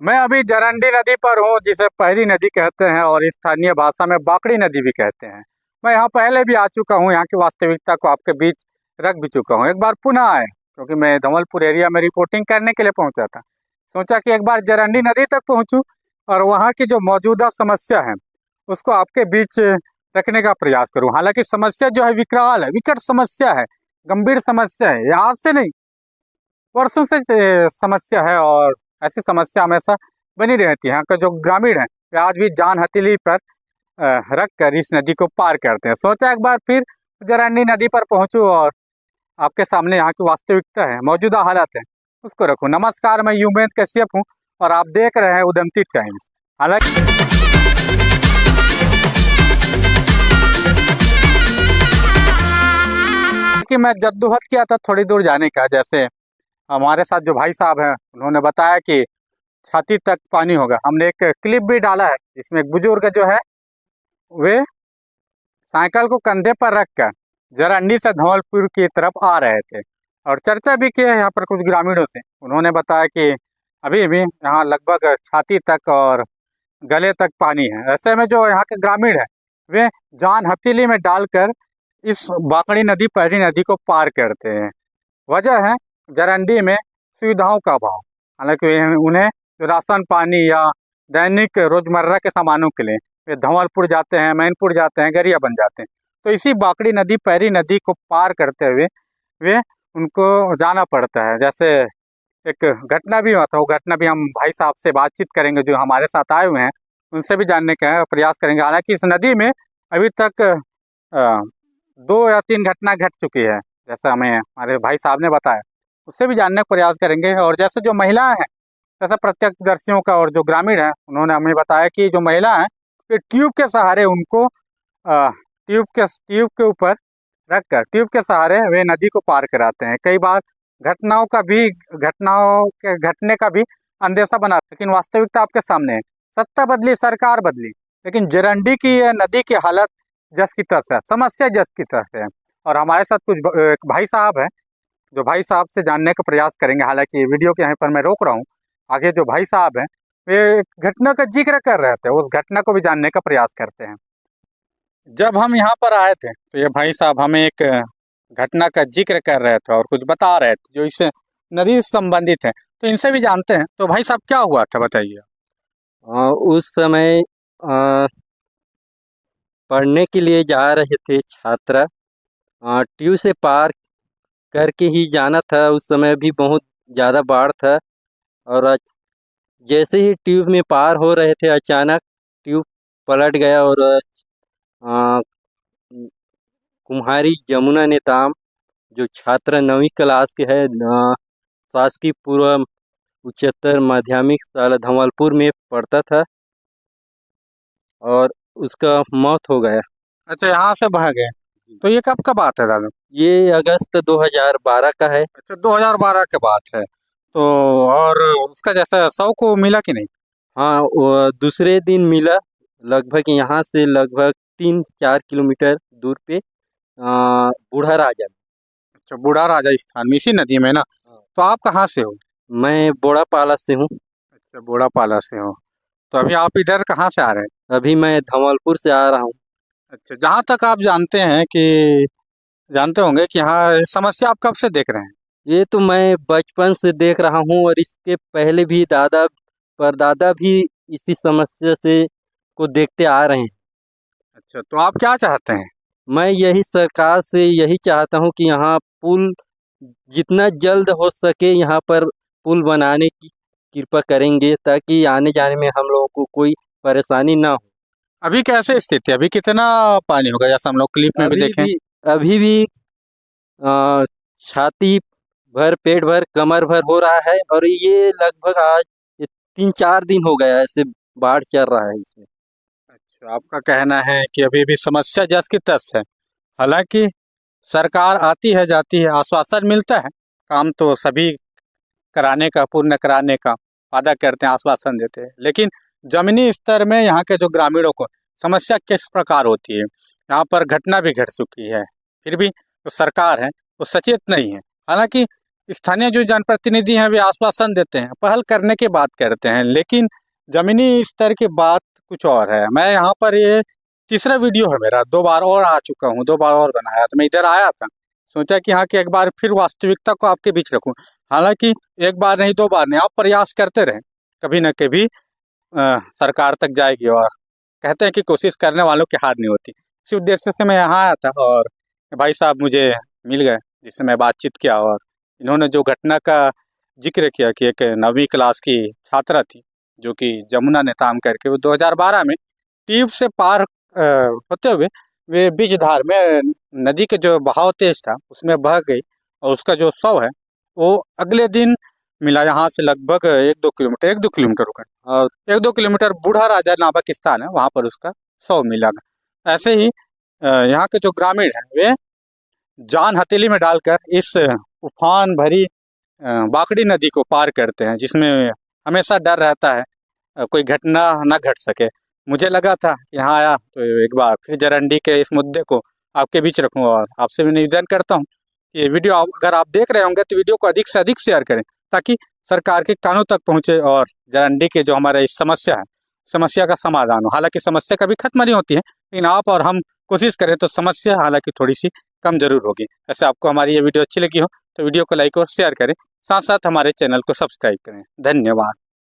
मैं अभी जरंडी नदी पर हूँ, जिसे पहरी नदी कहते हैं और स्थानीय भाषा में बाकड़ी नदी भी कहते हैं। मैं यहाँ पहले भी आ चुका हूँ, यहाँ की वास्तविकता को आपके बीच रख भी चुका हूँ। एक बार पुनः आए, क्योंकि मैं धवलपुर एरिया में रिपोर्टिंग करने के लिए पहुंचा था। सोचा कि एक बार जरंडी नदी तक पहुंचूं और वहाँ की जो मौजूदा समस्या है उसको आपके बीच रखने का प्रयास करूँ। हालांकि समस्या जो है विकराल है, विकट समस्या है, गंभीर समस्या है। ये आज से नहीं, वर्षों से समस्या है और ऐसी समस्या हमेशा बनी रहती है। यहाँ का जो ग्रामीण है वे आज भी जान हथेली पर रख कर इस नदी को पार करते हैं। सोचा एक बार फिर जरंडी नदी पर पहुंचूं और आपके सामने यहाँ की वास्तविकता है, मौजूदा हालत है, उसको रखूं। नमस्कार, मैं यूमेन कश्यप हूँ और आप देख रहे हैं उदंती टाइम्स। हालांकि मैं जद्दोजहद किया था थोड़ी दूर जाने का। जैसे हमारे साथ जो भाई साहब हैं उन्होंने बताया कि छाती तक पानी होगा। हमने एक क्लिप भी डाला है जिसमें एक बुजुर्ग जो है वे साइकिल को कंधे पर रखकर जरंडी से धौलपुर की तरफ आ रहे थे और चर्चा भी की है यहाँ पर कुछ ग्रामीणों से। उन्होंने बताया कि अभी भी यहाँ लगभग छाती तक और गले तक पानी है। ऐसे में जो यहाँ के ग्रामीण है वे जान हथेली में डालकर इस बाकड़ी नदी, पहरी नदी को पार करते हैं। वजह है जरंडी में सुविधाओं का अभाव। हालांकि उन्हें राशन पानी या दैनिक रोजमर्रा के सामानों के लिए वे धवलपुर जाते हैं, मैनपुर जाते हैं, गरिया बन जाते हैं। तो इसी बाकड़ी नदी, पहरी नदी को पार करते हुए वे उनको जाना पड़ता है। जैसे एक घटना भी हुआ था, वो घटना भी हम भाई साहब से बातचीत करेंगे जो हमारे साथ आए हुए हैं, उनसे भी जानने का प्रयास करेंगे। हालांकि इस नदी में अभी तक 2 या 3 घटना घट चुकी है, जैसा हमें हमारे भाई साहब ने बताया। उससे भी जानने का प्रयास करेंगे। और जैसे जो महिलाएं हैं, जैसा प्रत्यक्षदर्शियों का और जो ग्रामीण है उन्होंने हमें बताया कि जो महिला है ये ट्यूब के सहारे उनको ट्यूब के ऊपर रखकर ट्यूब के सहारे वे नदी को पार कराते हैं। कई बार घटनाओं के घटने का भी अंदेशा बना, लेकिन वास्तविकता आपके सामने है। सत्ता बदली, सरकार बदली, लेकिन जरंडी की ये नदी की हालत जस की तस है, समस्या जस की तस है। और हमारे साथ कुछ एक भाई साहब है, जो भाई साहब से जानने का प्रयास करेंगे। हालांकि वीडियो के यहाँ पर मैं रोक रहा हूँ, आगे जो भाई साहब हैं वे एक घटना का जिक्र कर रहे थे, उस घटना को भी जानने का प्रयास करते हैं। जब हम यहाँ पर आए थे तो ये भाई साहब हमें एक घटना का जिक्र कर रहे थे और कुछ बता रहे थे जो इस नदी से संबंधित है। तो इनसे भी जानते हैं। तो भाई साहब क्या हुआ था, बताइए। उस समय पढ़ने के लिए जा रहे थे छात्र। ट्यूब से पार करके ही जाना था। उस समय भी बहुत ज़्यादा बाढ़ था और जैसे ही ट्यूब में पार हो रहे थे अचानक ट्यूब पलट गया और कुम्हारी जमुना नेताम जो छात्र 9वीं क्लास के है, शासकीय पूर्व उच्चतर माध्यमिक शाला धवलपुर में पढ़ता था और उसका मौत हो गया। अच्छा, यहाँ से बह गए। तो ये कब का बात है दादा? ये अगस्त 2012 का है। अच्छा, 2012 के बात है। तो और उसका जैसा शव को मिला कि नहीं? हाँ, वो दूसरे दिन मिला। लगभग यहाँ से लगभग 3-4 किलोमीटर दूर पे बूढ़ा राजा। अच्छा, बूढ़ा राजा स्थान में, इसी नदी में ना? तो आप कहाँ से हो? मैं बोड़ापाला से हूँ। अच्छा, बोड़ापाला से हो। तो अभी आप इधर कहाँ से आ रहे हैं? अभी मैं धवलपुर से आ रहा हूँ। अच्छा, जहाँ तक आप जानते हैं कि जानते होंगे कि यहाँ समस्या आप कब से देख रहे हैं? ये तो मैं बचपन से देख रहा हूँ और इसके पहले भी दादा परदादा भी इसी समस्या से को देखते आ रहे हैं। अच्छा, तो आप क्या चाहते हैं? मैं यही सरकार से यही चाहता हूँ कि यहाँ पुल जितना जल्द हो सके यहाँ पर पुल बनाने की कृपा करेंगे ताकि आने जाने में हम लोगों को कोई परेशानी ना हो। अभी कैसे स्थिति है? अभी कितना पानी होगा, जैसा हम लोग क्लिप में भी देखें? अभी भी छाती भर, पेट भर, कमर भर हो रहा है और ये लगभग आज 3-4 दिन हो गया ऐसे बाढ़ चल रहा है इसमें। अच्छा, आपका कहना है कि अभी भी समस्या जस की तस है। हालांकि सरकार आती है, जाती है, आश्वासन मिलता है, काम तो सभी कराने का, पूर्ण कराने का वादा करते हैं, आश्वासन देते हैं, लेकिन जमीनी स्तर में यहाँ के जो ग्रामीणों को समस्या किस प्रकार होती है, यहाँ पर घटना भी घट चुकी है, फिर भी जो सरकार है वो सचेत नहीं है। हालांकि स्थानीय जो जनप्रतिनिधि हैं वे आश्वासन देते हैं, पहल करने की बात करते हैं, लेकिन जमीनी स्तर की बात कुछ और है। मैं यहाँ पर ये तीसरा वीडियो है मेरा, 2 बार और आ चुका हूँ, 2 बार और बनाया। तो मैं इधर आया था, सोचा कि हाँ कि एक बार फिर वास्तविकता को आपके बीच रखूँ। हालांकि एक बार नहीं 2 बार नहीं, आप प्रयास करते रहें, कभी न कभी सरकार तक जाएगी। और कहते हैं कि कोशिश करने वालों की हार नहीं होती। इसी उद्देश्य से मैं यहाँ आया था और भाई साहब मुझे मिल गए, जिससे मैं बातचीत किया। और इन्होंने जो घटना का जिक्र किया कि एक 9वीं क्लास की छात्रा थी जो कि जमुना ने काम करके वो 2012 में ट्यूब से पार होते हुए वे बीच धार में, नदी के जो बहाव तेज था उसमें बह गई और उसका जो शव है वो अगले दिन मिला। यहाँ से लगभग 1-2 किलोमीटर, 1-2 किलोमीटर रुका और 1-2 किलोमीटर बूढ़ा राजा नामक स्थान है, वहाँ पर उसका शव मिला। ऐसे ही यहाँ के जो ग्रामीण हैं वे जान हथेली में डालकर इस उफान भरी बाकड़ी नदी को पार करते हैं, जिसमें हमेशा डर रहता है कोई घटना न घट सके। मुझे लगा था कि यहाँ आया तो एक बार फिर जरंडी के इस मुद्दे को आपके बीच रखूँ। और आपसे भी निवेदन करता हूँ कि ये वीडियो अगर आप देख रहे होंगे तो वीडियो को अधिक से अधिक शेयर करें, ताकि सरकार के कानों तक पहुँचे और जरंडी के जो हमारे इस समस्या है, समस्या का समाधान हो। हालांकि समस्या कभी खत्म नहीं होती है, लेकिन आप और हम कोशिश करें तो समस्या हालांकि थोड़ी सी कम जरूर होगी। ऐसे आपको हमारी ये वीडियो अच्छी लगी हो तो वीडियो को लाइक और शेयर करें, साथ साथ हमारे चैनल को सब्सक्राइब करें। धन्यवाद।